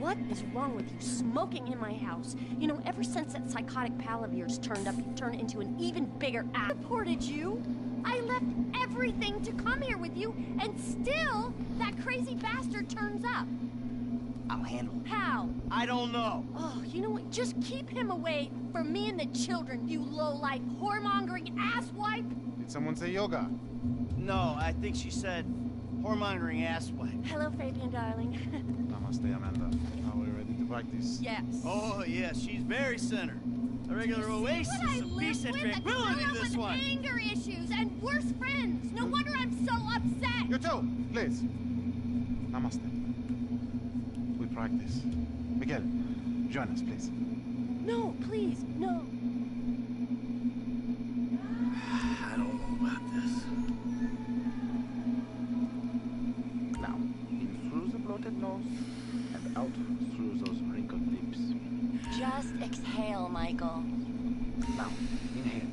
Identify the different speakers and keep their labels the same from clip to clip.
Speaker 1: What is wrong with you, smoking in my house? You know, ever since that psychotic pal of yours turned up, you turned into an even bigger ass. I reported you. I left everything to come here with you, and still, that crazy bastard turns up.
Speaker 2: I'll handle it.
Speaker 1: How?
Speaker 2: I don't know.
Speaker 1: Oh, you know what? Just keep him away from me and the children, you low-life, whoremongering asswipe.
Speaker 3: Did someone say yoga?
Speaker 2: No, I think she said whoremongering asswipe.
Speaker 1: Hello, Fabian, darling.
Speaker 3: Namaste, Amanda. Are we ready to practice?
Speaker 1: Yes.
Speaker 2: Oh, yes, she's very centered. A regular oasis of peace and tranquility, this one.
Speaker 1: Anger issues and worse friends. No wonder I'm so upset.
Speaker 3: You too, please. Namaste. We practice. Miguel, join us, please.
Speaker 1: No, please, no.
Speaker 2: I don't know about this.
Speaker 4: Now, in through the bloated nose and out through those wrinkled lips.
Speaker 1: Just exhale, Michael.
Speaker 4: Now, inhale.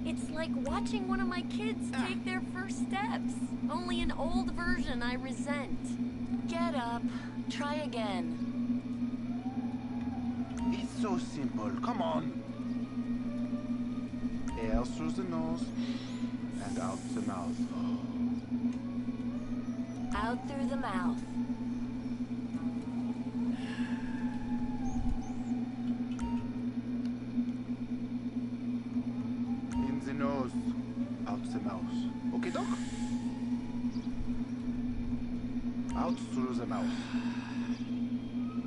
Speaker 1: It's like watching one of my kids take their first steps. Only an old version I resent. Get up. Try again.
Speaker 4: It's so simple. Come on. Air through the nose and out the mouth.
Speaker 1: Out through the mouth.
Speaker 4: In the nose, out the mouth. Okay, Doc? Out through the mouth.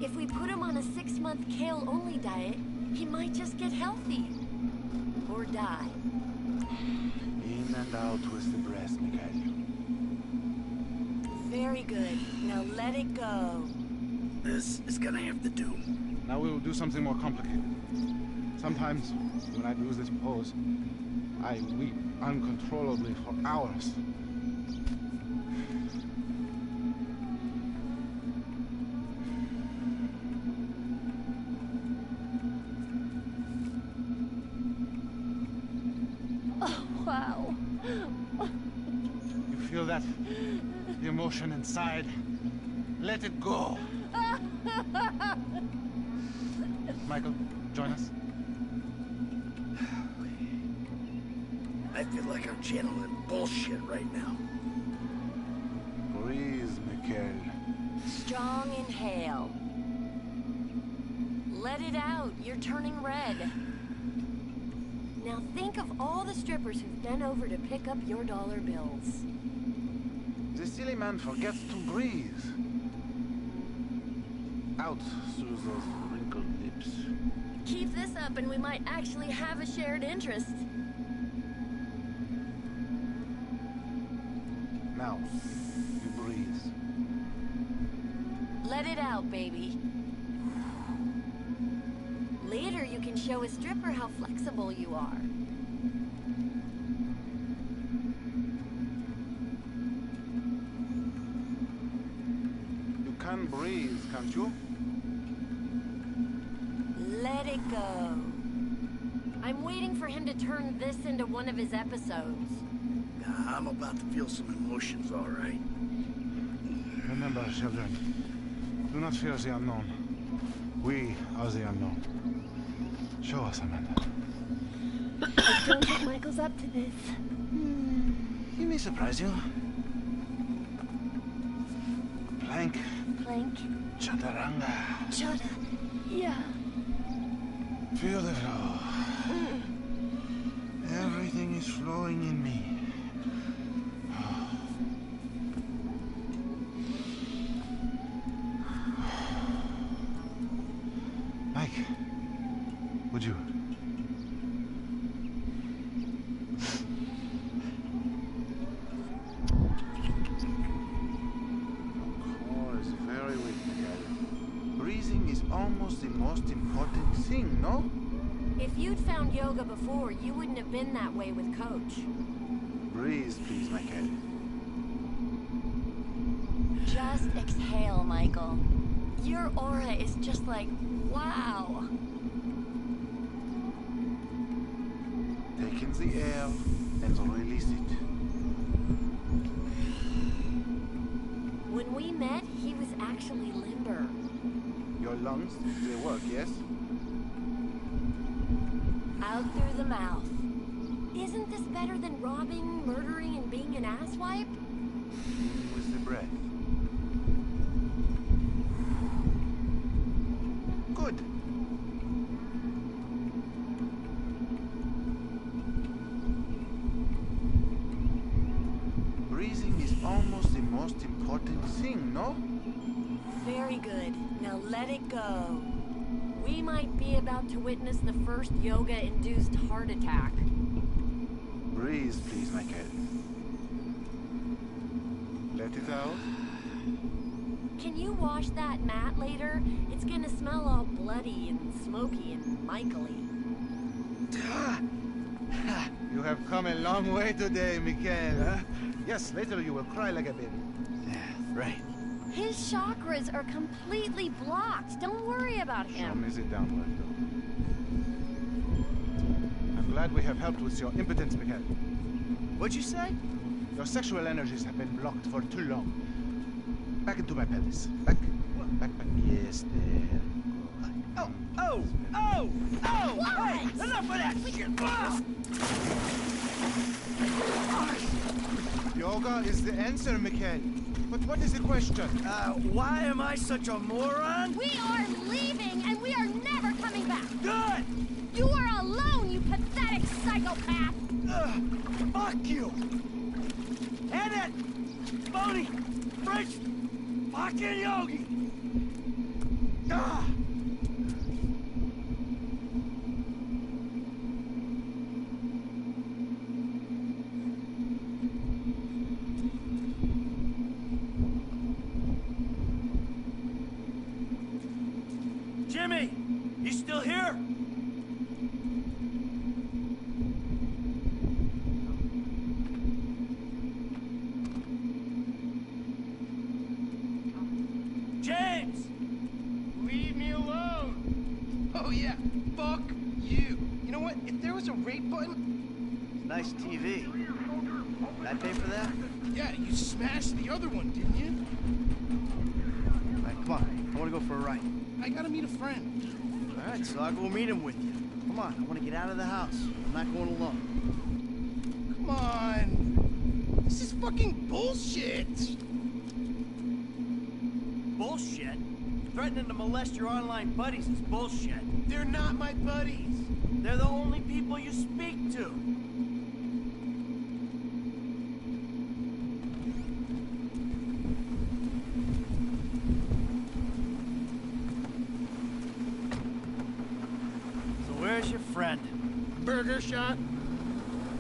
Speaker 1: If we put him on a 6-month kale-only diet, he might just get healthy. Or die.
Speaker 4: In and out with the breath, Miguel.
Speaker 1: Very good. Now let it go.
Speaker 2: This is gonna have to do.
Speaker 3: Now we will do something more complicated. Sometimes, when I do this pose, I weep uncontrollably for hours.
Speaker 1: Oh, wow.
Speaker 3: You feel that emotion inside? Let it go. Michael, join us.
Speaker 2: I feel like I'm channeling bullshit right now.
Speaker 4: Breathe, Miguel.
Speaker 1: Strong inhale. Let it out. You're turning red. Now think of all the strippers who've bent over to pick up your dollar bills.
Speaker 4: The silly man forgets to breathe. Out through those wrinkled lips.
Speaker 1: Keep this up and we might actually have a shared interest.
Speaker 4: Now, you breathe.
Speaker 1: Let it out, baby. Later you can show a stripper how flexible you are.
Speaker 4: You can breathe, can't you?
Speaker 1: Let it go. I'm waiting for him to turn this into one of his episodes.
Speaker 2: I'm about to feel some emotions, all right.
Speaker 3: Remember, children, do not fear the unknown. We are the unknown. Show us, Amanda.
Speaker 1: I don't think Michael's up to this.
Speaker 4: He may surprise you. Plank.
Speaker 1: Plank.
Speaker 4: Chaturanga.
Speaker 1: Chata. Yeah.
Speaker 4: Feel the flow. Everything is flowing in me.
Speaker 3: Mike, would you?
Speaker 4: Core is very weak, Miguel. Breathing is almost the most important thing, no?
Speaker 1: If you'd found yoga before, you wouldn't have been that way with Coach.
Speaker 4: Breathe, please, Miguel.
Speaker 1: Just exhale, Michael. Your aura is just like, wow.
Speaker 4: Take in the air and release it.
Speaker 1: actually limber.
Speaker 4: Your lungs, they work, yes?
Speaker 1: Out through the mouth. Isn't this better than robbing, murdering, and being an asswipe?
Speaker 4: In with the breath. Good. Breathing is almost the most important thing, no?
Speaker 1: Very good. Now let it go. We might be about to witness the first yoga-induced heart attack.
Speaker 4: Breathe, please, Michael. Let it out.
Speaker 1: Can you wash that mat later? It's gonna smell all bloody and smoky and Michael-y.
Speaker 3: You have come a long way today, Mikhail. Huh? Yes, later you will cry like a baby.
Speaker 2: Yeah, right.
Speaker 1: His chakras are completely blocked. Don't worry about
Speaker 3: Show
Speaker 1: him.
Speaker 3: me the downward though. I'm glad we have helped with your impotence, Mikhail.
Speaker 2: What'd you say?
Speaker 3: Your sexual energies have been blocked for too long. Back into my pelvis. Back. Back. Yes, there.
Speaker 2: Oh! Oh!
Speaker 1: What?
Speaker 2: Hey, enough of that shit!
Speaker 3: Yoga is the answer, Mikhail. But what is the question?
Speaker 2: Why am I such a moron?
Speaker 1: We are leaving, and we are never coming back.
Speaker 2: Good!
Speaker 1: You are alone, you pathetic psychopath.
Speaker 2: Fuck you! And that phony French fucking yogi! Ah! Jimmy, you still here? James!
Speaker 5: Leave me alone! Oh yeah, fuck you. You know what? If there was a rate button...
Speaker 2: Nice TV. Did I pay for that?
Speaker 5: Yeah, you smashed the other one, didn't you?
Speaker 2: All right, come on. I want to go for a ride.
Speaker 5: I gotta meet a friend.
Speaker 2: All right, so I'll go meet him with you. Come on, I want to get out of the house. I'm not going alone.
Speaker 5: Come on. This is fucking bullshit.
Speaker 2: Bullshit? Threatening to molest your online buddies is bullshit.
Speaker 5: They're not my buddies.
Speaker 2: They're the only people you speak to. So where's your friend?
Speaker 5: Burger shot?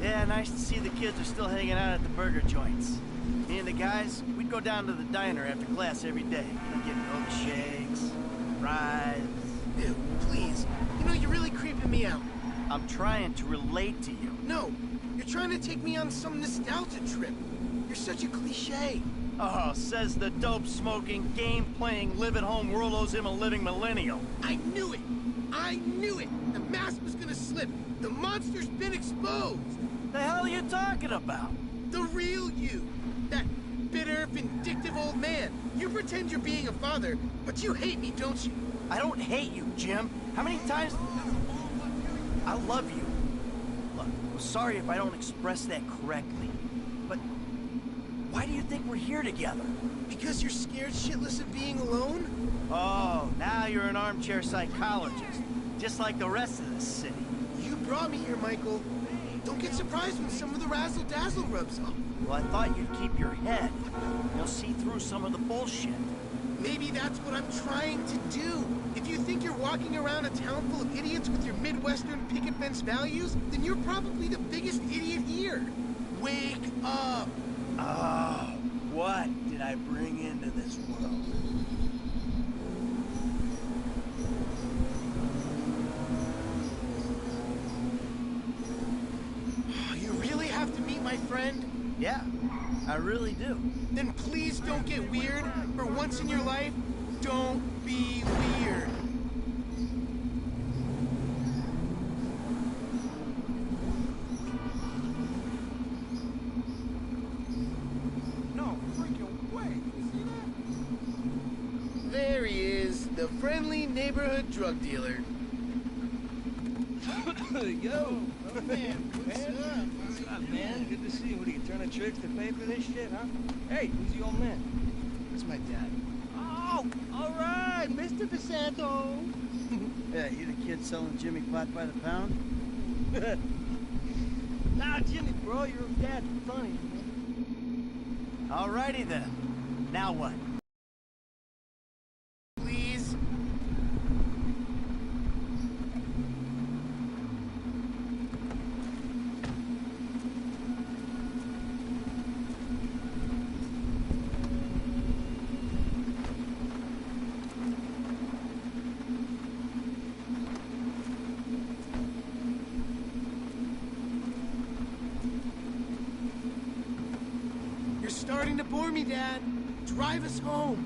Speaker 2: Yeah, nice to see the kids are still hanging out at the burger joints. Me and the guys, we'd go down to the diner after class every day. Get milkshakes, fries.
Speaker 5: Ew, please. You know, you're really creeping me out.
Speaker 2: I'm trying to relate to you.
Speaker 5: No, you're trying to take me on some nostalgia trip. You're such a cliche.
Speaker 2: Oh, says the dope-smoking, game-playing, live-at-home world owes him a living millennial.
Speaker 5: I knew it. I knew it. The mask was gonna slip. The monster's been exposed.
Speaker 2: The hell are you talking about?
Speaker 5: The real you. That bitter, vindictive old man. You pretend you're being a father, but you hate me, don't you?
Speaker 2: I don't hate you, Jim. How many times... I love you. Look, I'm sorry if I don't express that correctly, but why do you think we're here together?
Speaker 5: Because you're scared shitless of being alone?
Speaker 2: Oh, now you're an armchair psychologist, just like the rest of this city.
Speaker 5: You brought me here, Michael. Don't get surprised when some of the razzle-dazzle rubs off.
Speaker 2: Well, I thought you'd keep your head. You'll see through some of the bullshit.
Speaker 5: Maybe that's what I'm trying to do. If you think you're walking around a town full of idiots with your Midwestern picket fence values, then you're probably the biggest idiot here. Wake up!
Speaker 2: Oh, what did I bring into this world?
Speaker 5: You really have to meet my friend?
Speaker 2: Yeah, I really do.
Speaker 5: Then please don't get weird. For once in your life, don't be weird.
Speaker 3: No freaking way. You see that?
Speaker 5: drug dealer.
Speaker 6: Yo! Oh, man, what's up, man? Good to see you. What are you, turning tricks to pay for this shit, huh? Hey, who's the old man?
Speaker 5: That's my dad.
Speaker 6: Oh, all right, Mr. DeSanto.
Speaker 2: Yeah, you the kid selling Jimmy pot by the pound?
Speaker 6: Nah, Jimmy, bro, your dad's funny, man.
Speaker 2: Alrighty then. Now what?
Speaker 5: Please? You're starting to bore me, Dad. Drive us home.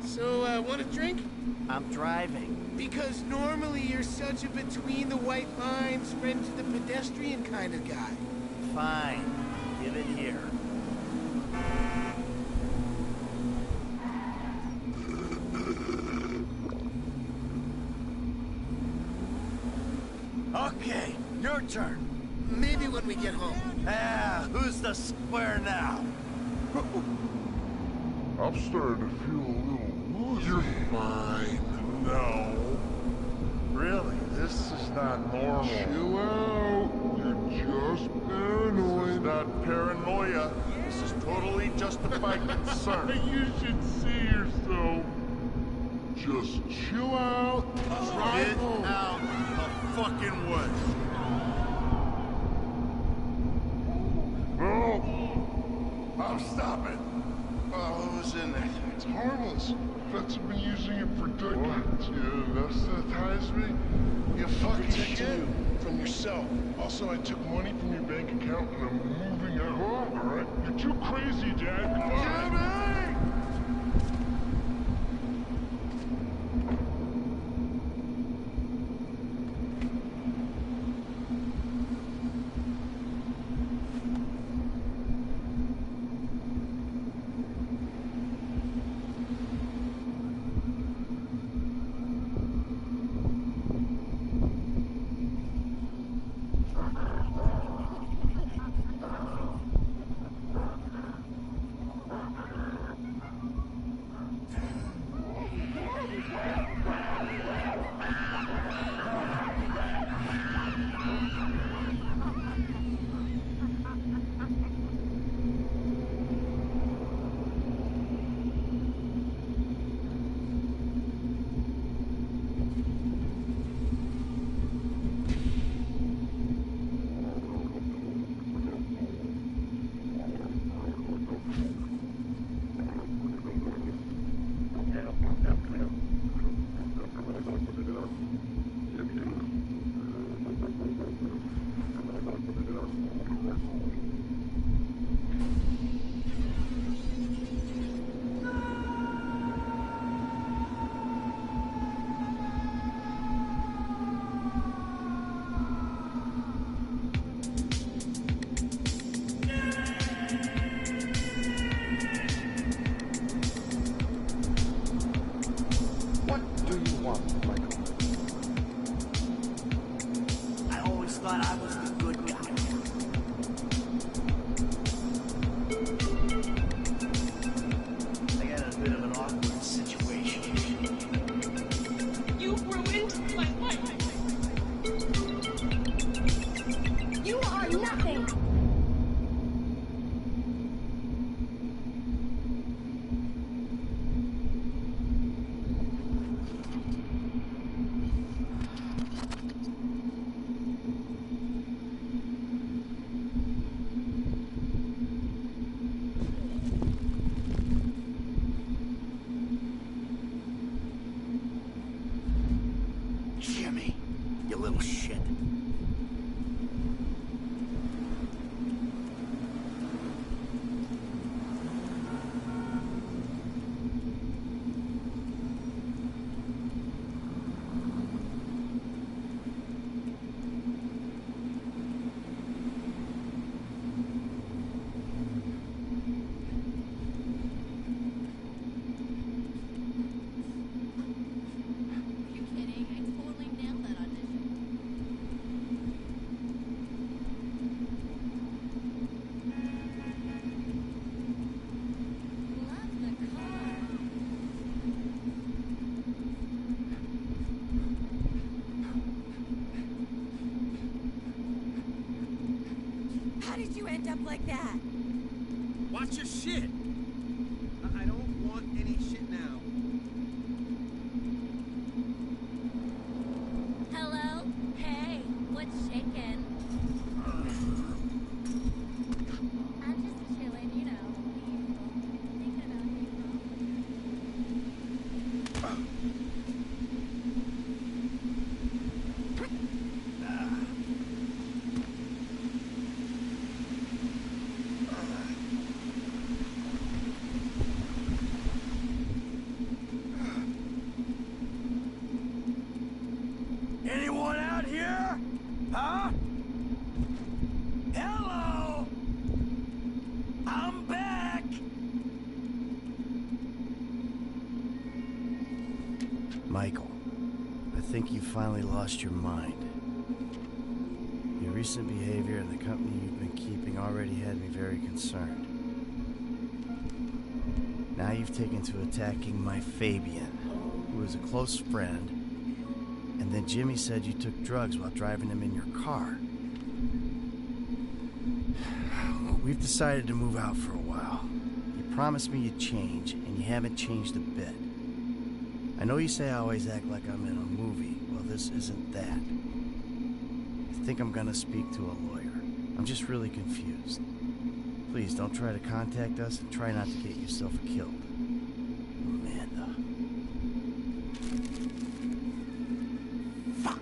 Speaker 5: So, want a drink?
Speaker 2: I'm driving.
Speaker 5: Because normally you're such a between the white lines, friend to the pedestrian kind of guy.
Speaker 2: Fine. Give it here. Okay, your turn.
Speaker 5: Maybe when we get home.
Speaker 2: Ah, who's the square now?
Speaker 7: I'm starting to feel a little woozy. You're fine. No.
Speaker 2: Really?
Speaker 7: This is not normal. Chill out. You're just paranoid.
Speaker 4: This is not paranoia. This is totally justified concern.
Speaker 7: You should see yourself. Just chill out. Drive
Speaker 4: Get
Speaker 7: home.
Speaker 4: out the fucking woods.
Speaker 7: No. I'm stopping.
Speaker 4: Who's in there?
Speaker 7: It's harmless. Vets have been using it for decades. You anesthetize me? You fucking shit. From yourself. Also, I took money from your bank account and I'm moving out. Alright? You're too crazy, Dad. Jimmy!
Speaker 2: I always thought I was the good guy. I got a bit of an awkward situation.
Speaker 1: You ruined my life. You are nothing.
Speaker 2: Jimmy, you little shit.
Speaker 1: like that.
Speaker 5: Watch your shit. I don't want any shit now.
Speaker 1: Hello? Hey, what's shaking? I'm just chilling, you know. Thinking about
Speaker 2: Anyone out here? Huh? Hello? I'm back! Michael, I think you finally lost your mind. Your recent behavior and the company you've been keeping already had me very concerned. Now you've taken to attacking my Fabian, who is a close friend. And then Jimmy said you took drugs while driving him in your car. We've decided to move out for a while. You promised me you'd change, and you haven't changed a bit. I know you say I always act like I'm in a movie. Well, this isn't that. I think I'm gonna speak to a lawyer. I'm just really confused. Please don't try to contact us and try not to get yourself killed. Amanda. Fuck.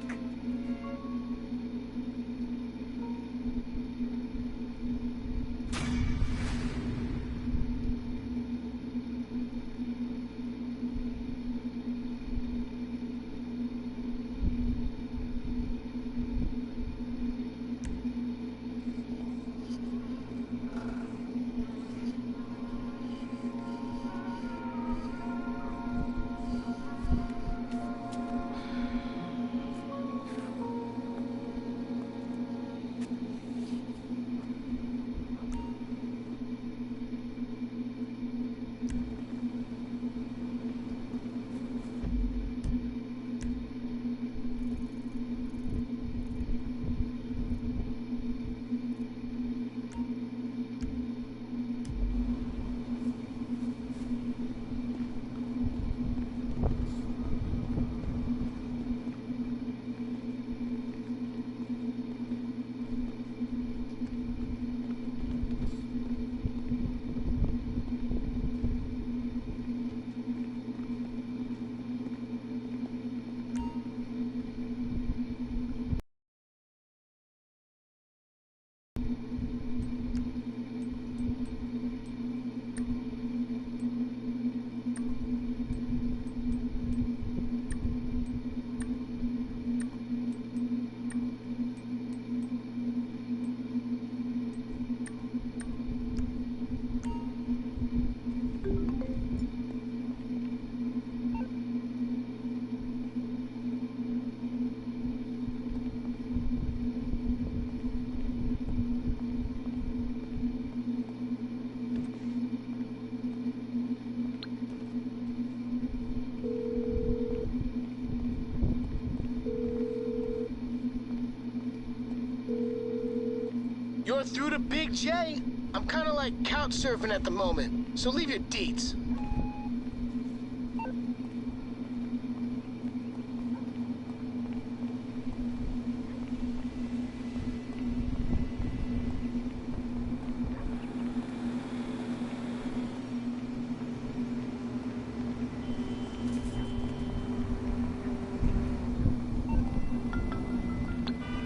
Speaker 5: You're through to Big J. I'm kind of like couch surfing at the moment, so leave your deets.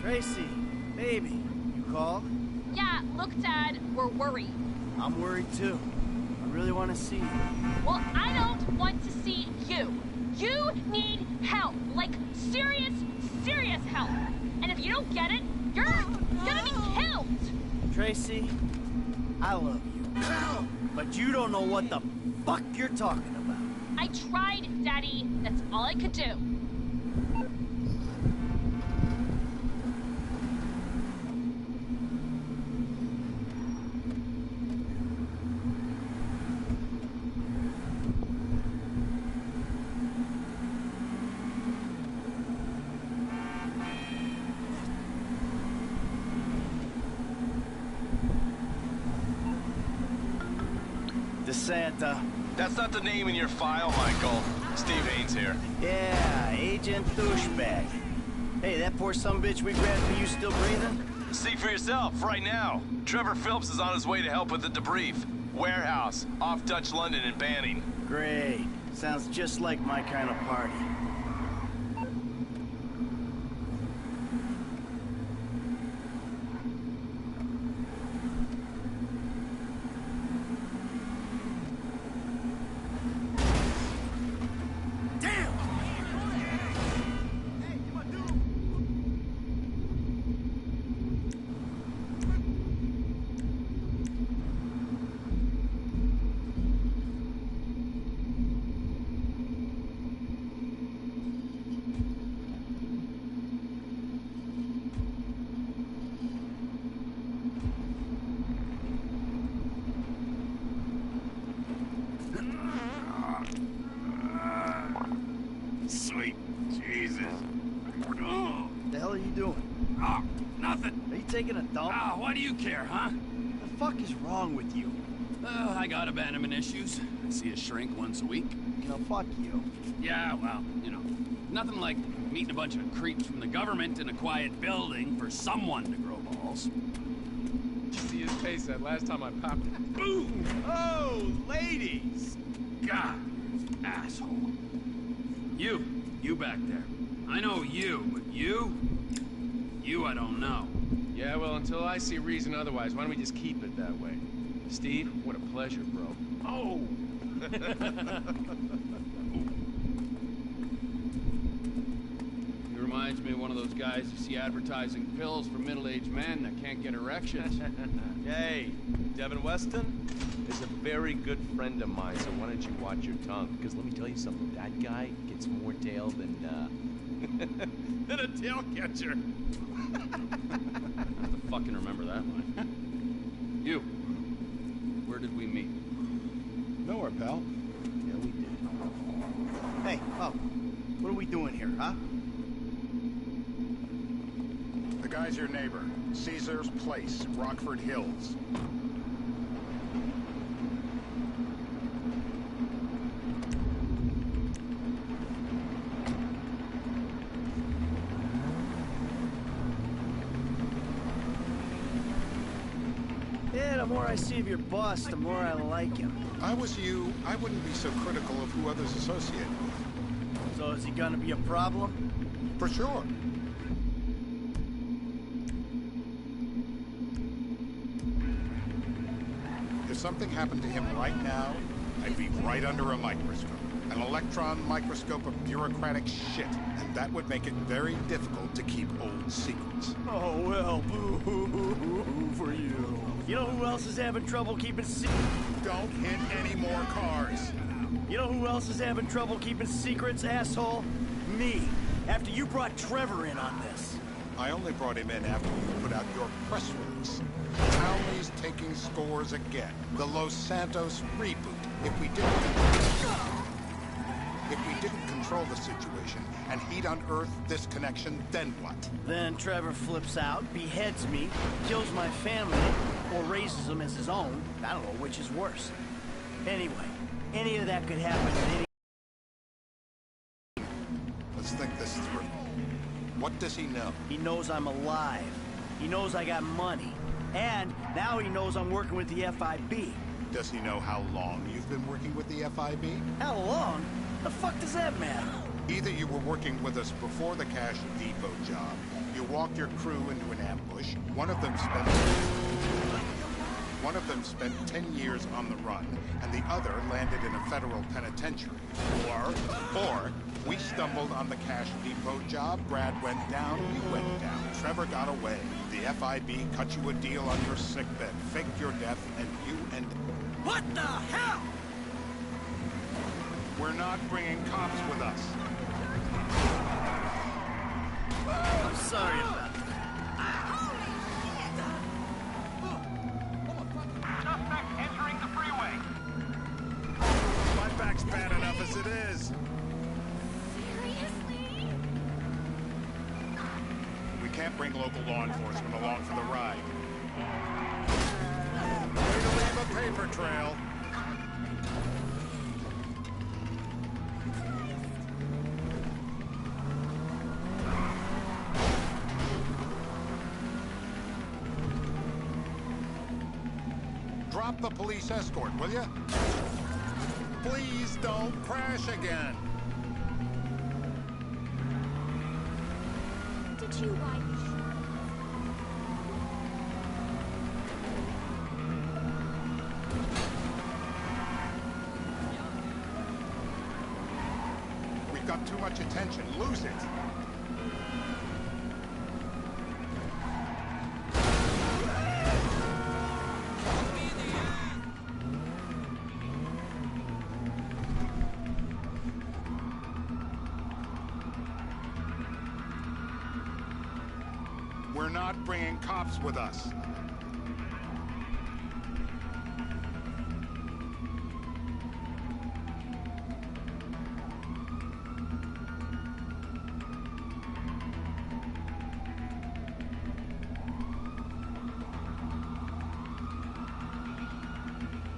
Speaker 2: Tracy, baby, you called?
Speaker 1: Yeah, look, Dad, we're worried.
Speaker 2: I'm worried too. I really want to see you.
Speaker 1: Well, I don't want to see you. You need help. Like, serious, serious help. And if you don't get it, you're gonna be killed.
Speaker 2: Tracy, I love you. But you don't know what the fuck you're talking about.
Speaker 1: I tried, Daddy. That's all I could do.
Speaker 2: DeSanta.
Speaker 8: That's not the name in your file, Michael. Steve Haynes here.
Speaker 2: Yeah, Agent Douchebag. Hey, that poor sumbitch we grabbed for you still breathing?
Speaker 8: See for yourself, right now. Trevor Phillips is on his way to help with the debrief. Warehouse, off Dutch London and Banning.
Speaker 2: Great. Sounds just like my kind of party.
Speaker 9: Sweet Jesus. Oh.
Speaker 2: The hell are you doing?
Speaker 9: Oh, nothing.
Speaker 2: Are you taking a dump?
Speaker 9: Ah, why do you care, huh?
Speaker 2: The fuck is wrong with you?
Speaker 9: Oh, I got abandonment issues. I see a shrink once a week.
Speaker 2: You know, fuck you.
Speaker 9: Yeah, well, you know, nothing like meeting a bunch of creeps from the government in a quiet building for someone to grow balls.
Speaker 6: Did you see his face that last time I popped it?
Speaker 9: Boom! Oh, ladies! God, asshole. You back there. I know you, but you I don't know.
Speaker 6: Yeah, well, until I see reason otherwise, why don't we just keep it that way? Steve, what a pleasure, bro.
Speaker 9: Oh! He reminds me of one of those guys you see advertising pills for middle-aged men that can't get erections.
Speaker 8: Hey, Devin Weston is a very good friend of mine, so why don't you watch your tongue? Because let me tell you something, that guy gets more tail than, than a tail catcher.
Speaker 9: I have to fucking remember that one. You, where did we meet?
Speaker 3: Nowhere, pal.
Speaker 2: Yeah, we did. Hey, oh, what are we doing here, huh?
Speaker 10: The guy's your neighbor. Caesar's Place, Rockford Hills.
Speaker 2: Yeah, the more I see of your boss, the more I like him.
Speaker 10: I was you, I wouldn't be so critical of who others associate with.
Speaker 2: So is he gonna be a problem?
Speaker 10: For sure. If something happened to him right now, I'd be right under a microscope. An electron microscope of bureaucratic shit. And that would make it very difficult to keep old secrets.
Speaker 2: Oh, well, boo-hoo-hoo-hoo for you. You know who else is having trouble keeping
Speaker 10: Don't hit any more cars.
Speaker 2: You know who else is having trouble keeping secrets, asshole? Me. After you brought Trevor in on this.
Speaker 10: I only brought him in after you put out your press release. Townley's taking scores again. The Los Santos reboot. If we didn't control the situation and he'd unearthed this connection, then what?
Speaker 2: Then Trevor flips out, beheads me, kills my family, or raises them as his own. I don't know which is worse. Anyway, any of that could happen at any...
Speaker 10: Let's think this through. What does he know?
Speaker 2: He knows I'm alive. He knows I got money. And now he knows I'm working with the FIB.
Speaker 10: Does he know how long you've been working with the FIB?
Speaker 2: How long? The fuck does that matter?
Speaker 10: Either you were working with us before the Cash Depot job, you walked your crew into an ambush, one of them spent 10 years on the run, and the other landed in a federal penitentiary. Or we stumbled on the Cash Depot job, Brad went down, you went down, Trevor got away. The FIB cut you a deal on your sickbed, faked your death, and you ended...
Speaker 2: What the hell?
Speaker 10: We're not bringing cops with us.
Speaker 2: I'm sorry about that.
Speaker 11: Suspect entering the freeway.
Speaker 10: My back's bad enough as it is.
Speaker 1: Seriously?
Speaker 10: We can't bring local law enforcement along for the ride. Way to leave a paper trail. Drop the police escort, will you? Please don't crash again.
Speaker 1: Did you write?
Speaker 10: We've got too much attention. Lose it. We're not bringing cops with us.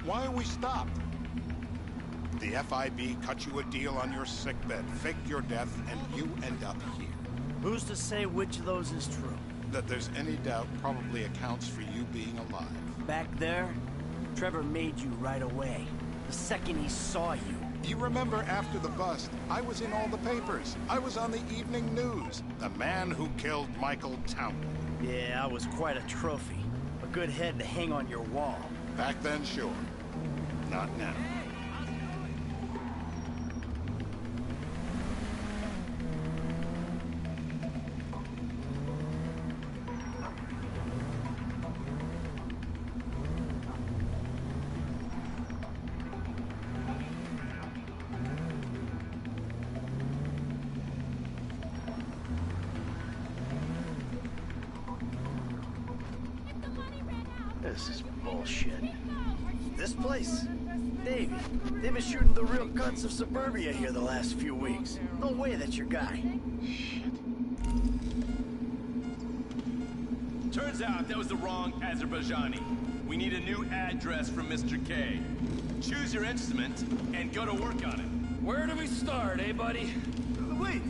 Speaker 10: Why are we stopped? The FIB cut you a deal on your sickbed, faked your death, and you end up here.
Speaker 2: Who's to say which of those is true?
Speaker 10: That there's any doubt probably accounts for you being alive.
Speaker 2: Back there, Trevor made you right away. The second he saw you.
Speaker 10: You remember after the bust, I was in all the papers. I was on the evening news. The man who killed Michael Townley.
Speaker 2: Yeah, I was quite a trophy. A good head to hang on your wall.
Speaker 10: Back then, sure. Not now.
Speaker 2: This is bullshit. This place? Davey, they've been shooting the real guts of suburbia here the last few weeks. No way that's your guy.
Speaker 8: Shit. Turns out that was the wrong Azerbaijani. We need a new address from Mr. K. Choose your instrument and go to work on it.
Speaker 9: Where do we start, eh, buddy?
Speaker 12: Wait!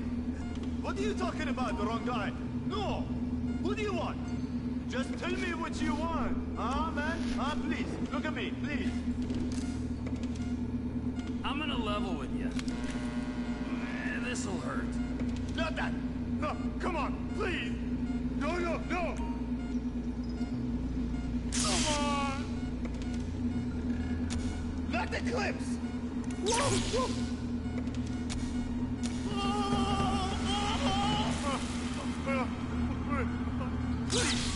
Speaker 12: What are you talking about, the wrong guy? No! Who do you want? Just tell me what you want. Ah, man? Ah, please. Look at me, please.
Speaker 9: I'm gonna level with you. This'll hurt.
Speaker 12: Not that! No, come on, please! No, no, no! Come on! Not the clips! Whoa, whoa. Please!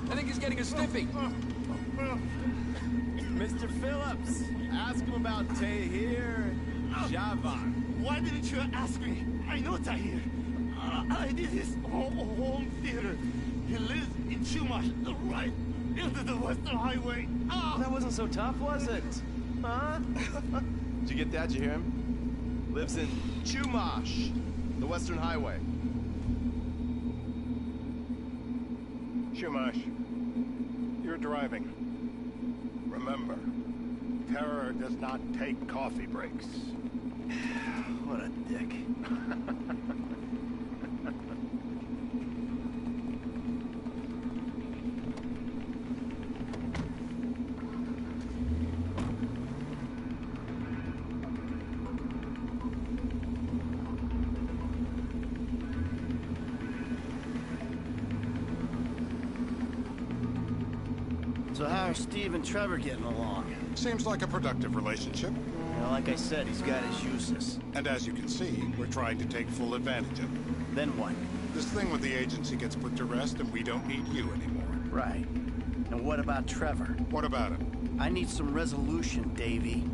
Speaker 9: I think he's getting a sniffy.
Speaker 8: Mr. Phillips, ask him about Tahir Javan.
Speaker 12: Why didn't you ask me? I know Tahir. I did his home theater. He lives in Chumash, right into the Western Highway.
Speaker 8: That wasn't so tough, was it? Huh? Did you get that? Did you hear him? Lives in Chumash, the Western Highway.
Speaker 10: Chumash, you're driving. Remember, terror does not take coffee breaks.
Speaker 2: What a dick. So how are Steve and Trevor getting along?
Speaker 10: Seems like a productive relationship.
Speaker 2: You know, like I said, he's got his uses.
Speaker 10: And as you can see, we're trying to take full advantage of it.
Speaker 2: Then what?
Speaker 10: This thing with the agency gets put to rest and we don't need you anymore.
Speaker 2: Right. And what about Trevor?
Speaker 10: What about him?
Speaker 2: I need some resolution, Davey.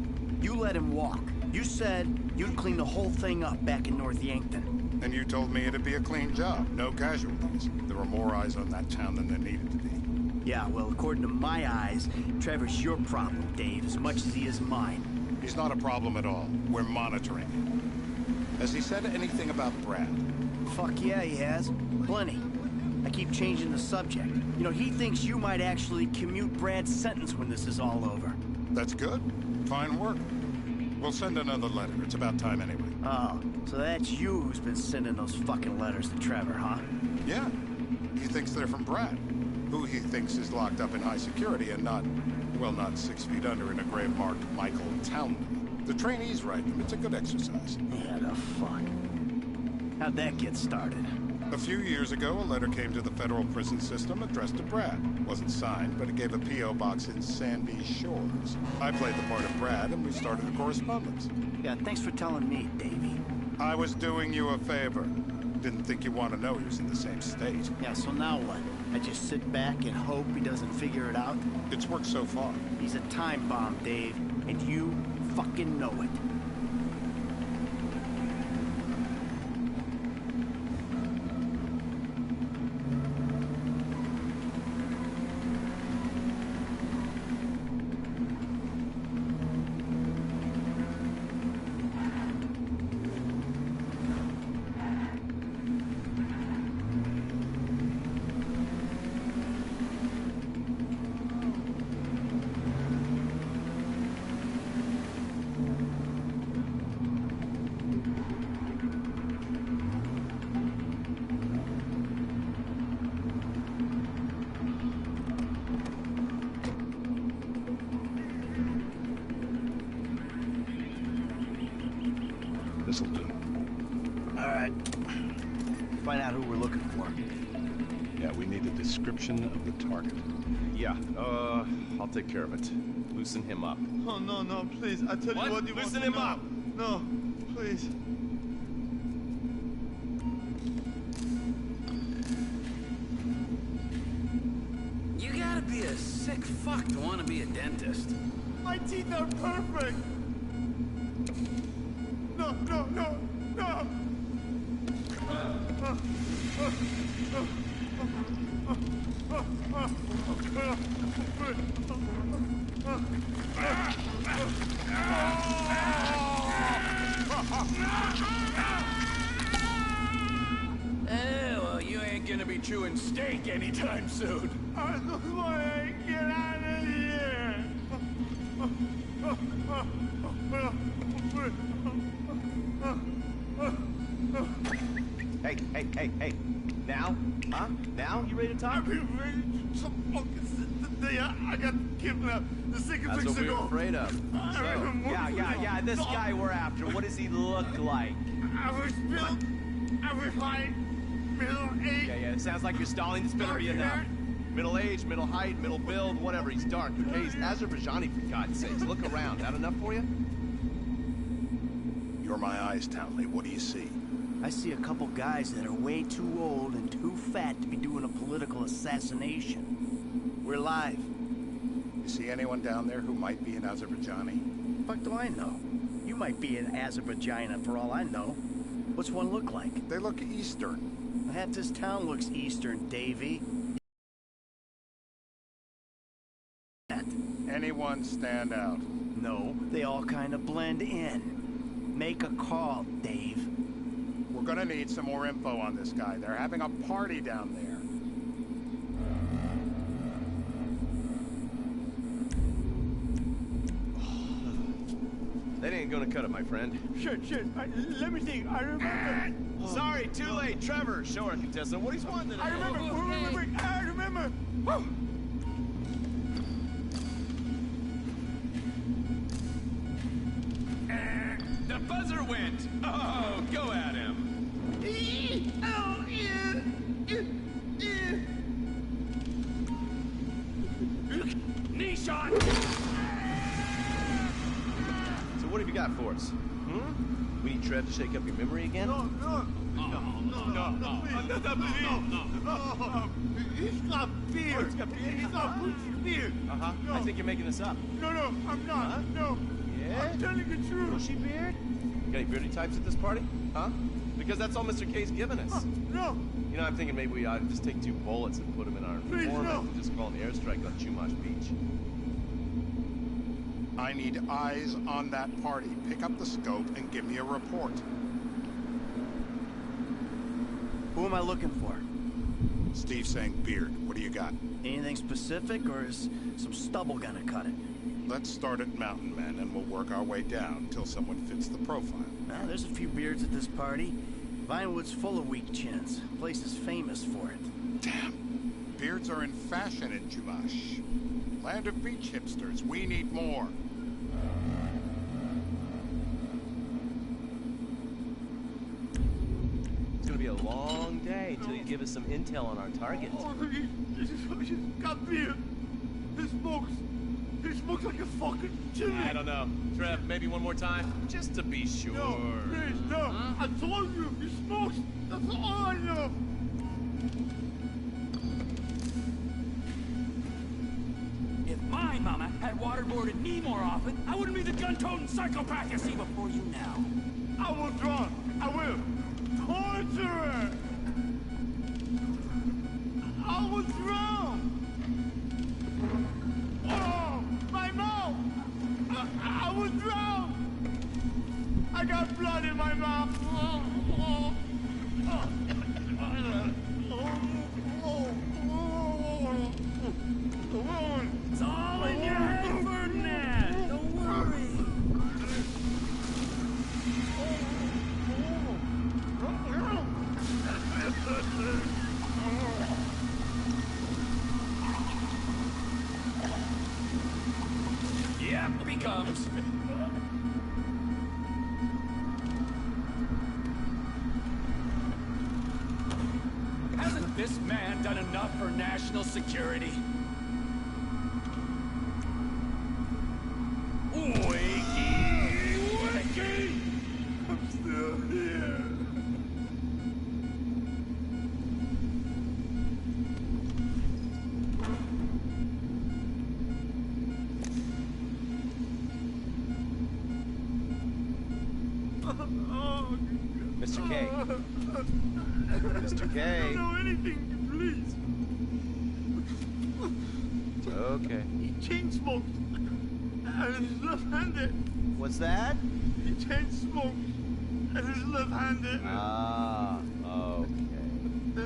Speaker 2: You let him walk. You said you'd clean the whole thing up back in North Yankton.
Speaker 10: And you told me it'd be a clean job, no casualties. There were more eyes on that town than there needed to be.
Speaker 2: Yeah, well, according to my eyes, Trevor's your problem, Dave, as much as he is mine.
Speaker 10: He's not a problem at all. We're monitoring him. Has he said anything about Brad?
Speaker 2: Fuck yeah, he has. Plenty. I keep changing the subject. You know, he thinks you might actually commute Brad's sentence when this is all over.
Speaker 10: That's good. Fine work. We'll send another letter. It's about time anyway.
Speaker 2: Oh, so that's you who's been sending those fucking letters to Trevor, huh?
Speaker 10: Yeah. He thinks they're from Brad, who he thinks is locked up in high security and not, well, not 6 feet under in a grave marked Michael Townley. The trainees write them. It's a good exercise.
Speaker 2: Yeah, the fuck. How'd that get started?
Speaker 10: A few years ago, a letter came to the federal prison system addressed to Brad. Wasn't signed, but it gave a P.O. box in Sandy Shores. I played the part of Brad, and we started a correspondence.
Speaker 2: Yeah, thanks for telling me, Davey.
Speaker 10: I was doing you a favor. Didn't think you want to know he was in the same state.
Speaker 2: Yeah, so now what? I just sit back and hope he doesn't figure it out?
Speaker 10: It's worked so far.
Speaker 2: He's a time bomb, Dave, and you fucking know it.
Speaker 3: This'll do.
Speaker 2: All right. Find out who we're looking for.
Speaker 3: Yeah, we need a description of the target.
Speaker 8: Yeah, I'll take care of it. Loosen him up.
Speaker 12: Oh, no, no, please. I tell
Speaker 8: What?
Speaker 12: you what you
Speaker 8: Loosen
Speaker 12: want
Speaker 8: him
Speaker 12: to know.
Speaker 8: up.
Speaker 12: No, please.
Speaker 9: You gotta be a sick fuck to want to be a dentist.
Speaker 12: My teeth are perfect. No, no, no, no.
Speaker 9: Well, you ain't gonna be chewing steak anytime soon.
Speaker 12: I just want to get out of here.
Speaker 8: Hey. Now? Huh? Now? You ready to talk?
Speaker 12: I've been ready to fucking since the day I got kidnapped. The second
Speaker 8: That's
Speaker 12: weeks
Speaker 8: what we
Speaker 12: ago.
Speaker 8: were afraid of. Yeah. This guy we're after, what does he look like?
Speaker 12: I was built. I was like middle-aged.
Speaker 8: Yeah. It sounds like you're stalling. This better be enough. Middle age, middle height, middle build, whatever. He's dark, okay? He's Azerbaijani, for God's sakes. Look around. That enough for you?
Speaker 10: You're my eyes, Townley. What do you see?
Speaker 2: I see a couple guys that are way too old and too fat to be doing a political assassination. We're live.
Speaker 10: You see anyone down there who might be an Azerbaijani?
Speaker 2: Fuck do I know? You might be an Azerbaijani for all I know. What's one look like?
Speaker 10: They look Eastern.
Speaker 2: Half this town looks Eastern, Davey.
Speaker 10: Anyone stand out?
Speaker 2: No, they all kind of blend in. Make a call, Dave.
Speaker 10: We're gonna need some more info on this guy. They're having a party down there.
Speaker 8: That ain't gonna cut it, my friend.
Speaker 12: Shit. Let me think. I remember.
Speaker 8: Sorry, too late. Trevor, show our contestant what he's wanting to
Speaker 12: I remember. I remember. Woo!
Speaker 8: The buzzer went. Oh, go at him.
Speaker 9: Knee shot!
Speaker 8: So what have you got for us? We need Trev to shake up your memory again?
Speaker 12: No. He's got beer.
Speaker 8: Oh, he's got beer?
Speaker 12: He's got Gucci beer.
Speaker 8: Uh-huh.
Speaker 12: No.
Speaker 8: I think you're making this up.
Speaker 12: No, I'm not.
Speaker 8: Huh?
Speaker 12: No.
Speaker 8: Yeah?
Speaker 12: I'm telling the truth.
Speaker 8: Bushy beard? You got any beardy types at this party? Huh? Because that's all Mr. K's given us.
Speaker 12: No.
Speaker 8: You know, I'm thinking maybe we ought to just take 2 bullets and put them in our
Speaker 12: Please,
Speaker 8: informant
Speaker 12: no.
Speaker 8: and just call an airstrike on Chumash Beach.
Speaker 10: I need eyes on that party. Pick up the scope and give me a report.
Speaker 2: Who am I looking for?
Speaker 10: Steve's saying beard. What do you got?
Speaker 2: Anything specific, or is some stubble gonna cut it?
Speaker 10: Let's start at Mountain Men, and we'll work our way down until someone fits the profile.
Speaker 2: There's a few beards at this party. Vinewood's full of weak chins. Place is famous for it.
Speaker 10: Damn. Beards are in fashion in Chumash. Land of beach hipsters. We need more.
Speaker 8: It's gonna be a long day until you give us some intel on our target.
Speaker 12: Oh, he's got beard. He smokes like a fucking chimney.
Speaker 8: I don't know. Trev, maybe one more time? Just to be sure.
Speaker 12: No, please, no. I told you, he smokes. That's all I know.
Speaker 9: If my mama had waterboarded me more often, I wouldn't be the gun-toting psychopath you see before you now.
Speaker 12: I will drown. I will. Torture her. I will drown. Oh, my mouth. I will drown. I got blood in my mouth.
Speaker 9: It's all in your head, Ferdinand. Don't worry. Yep, he comes. Hasn't this man done enough for national security? Wakey! Wakey!
Speaker 12: I'm still here.
Speaker 8: Mr. K. Mr. K.
Speaker 12: I don't know anything, please.
Speaker 8: Okay.
Speaker 12: He chain smoked. And he's left-handed.
Speaker 2: What's that?
Speaker 12: He chain smoked. And he's left-handed.
Speaker 8: Ah, okay.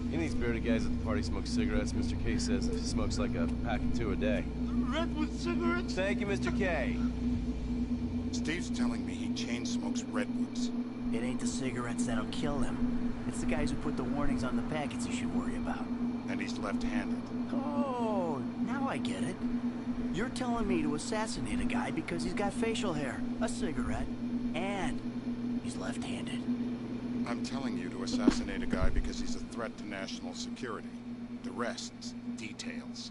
Speaker 8: Any of these bearded guys at the party smoke cigarettes. Mr. K says he smokes like a pack of 2 a day.
Speaker 12: Redwood cigarettes?
Speaker 8: Thank you, Mr. K.
Speaker 10: Steve's telling me he chain smokes redwoods.
Speaker 2: It ain't the cigarettes that'll kill him. It's the guys who put the warnings on the packets you should worry about.
Speaker 10: And he's left-handed.
Speaker 2: Oh, now I get it. You're telling me to assassinate a guy because he's got facial hair, a cigarette, and he's left-handed.
Speaker 10: I'm telling you to assassinate a guy because he's a threat to national security. The rest's details.